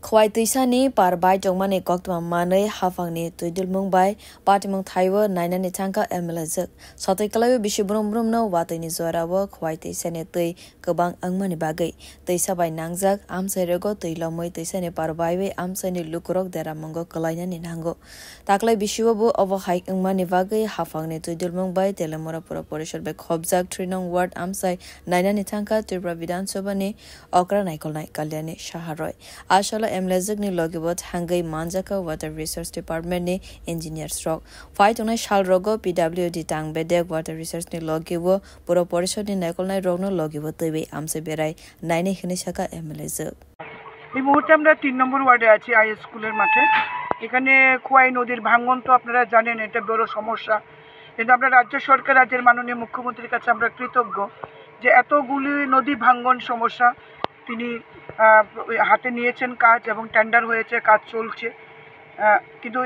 Khwai Tuisani par bai jongmani koktma manai hafangni tuidul mungbai patimung thaiwa nainani tangka emelazak sotai kalayo bishibrum brum no watani zorawa khwai Tuisani tui kebang angmani bagai Tuisa bai nangjak amsai rego tuilamoi Tuisani par baiwe amsani lukurok dera mongo kalainani nango taklai bishiwabu overhike angmani bagai hafangni tuidul mungbai telemora pura porishor bai khobjak 3 nong ward amsai nainani tangka Tripura Vidhan Sabha ni okra naikolnai kalyani shaharoi ashala Emlezak ni logibot hangai manjaka Water Resource Department ni engineers rock fight onai shal rogo PWD tang bedek Water Resource ni logibo puro porishod ni nakolnai rog no logibo tebe amse berai naine khini shaka Emlezak এই মুহূর্তে আমরা 3 নম্বর ওয়ার্ডে আছি I স্কুলের মাঠে এখানে খোয়াই নদীর ভাঙন তো আপনারা জানেন এটা বড় সমস্যা কিন্তু আমরা রাজ্য সরকার রাজ্যের মাননীয় মুখ্যমন্ত্রীর কাছে আমরা কৃতজ্ঞ যে এতগুলি নদী ভাঙন সমস্যা তিনি হাতে নিয়েছেন কাজ এবং টেন্ডার হয়েছে কাজ চলছে কিন্তু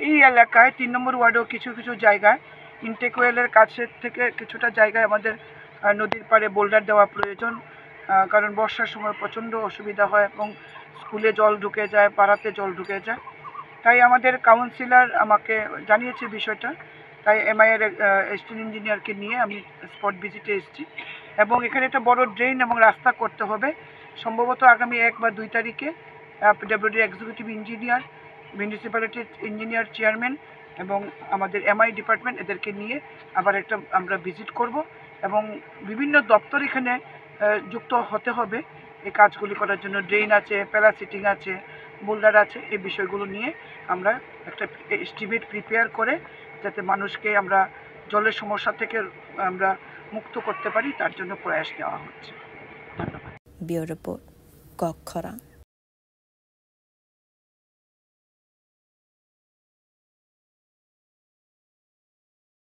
এই এলাকায় 3 নম্বর ওয়ার্ডেও কিছু কিছু জায়গায় ইনটেক ওয়েলের কাছে থেকে কিছুটা জায়গায় আমাদের নদীর পাড়ে বোল্ডার দেওয়া প্রয়োজন কারণ বর্ষার সময় প্রচণ্ড অসুবিধা হয় এবং স্কুলে জল ঢুকে যায় পাড়াতে জল ঢুকে যায় তাই আমাদের কাউন্সিলর আমাকে জানিয়েছে বিষয়টা তাই এমআই এর অ্যাসিস্ট্যান্ট ইঞ্জিনিয়ারকে নিয়ে আমি স্পট ভিজিটে এসেছি এবং এখানে একটা বড় ড্রেন এবং রাস্তা করতে হবে সম্ভবত আগামী 1 বা 2 তারিখে PWD executive engineer municipality engineer chairman এবং আমাদের এমআই ডিপার্টমেন্ট এদেরকে নিয়ে আবার একটা আমরা ভিজিট করব এবং বিভিন্ন দপ্তর এখানে যুক্ত হতে হবে এই কাজগুলি করার জন্য ড্রেন আছে প্যারাসিটিং আছে বোল্ডার আছে এই বিষয়গুলো নিয়ে আমরা একটা এস্টিমেট প্রিপেয়ার করে যাতে মানুষকে আমরা জলের সমস্যা থেকে আমরা মুক্ত করতে পারি তার জন্য প্রয়াস নেওয়া হচ্ছে ধন্যবাদ বিউরো রিপোর্ট কক্ষরা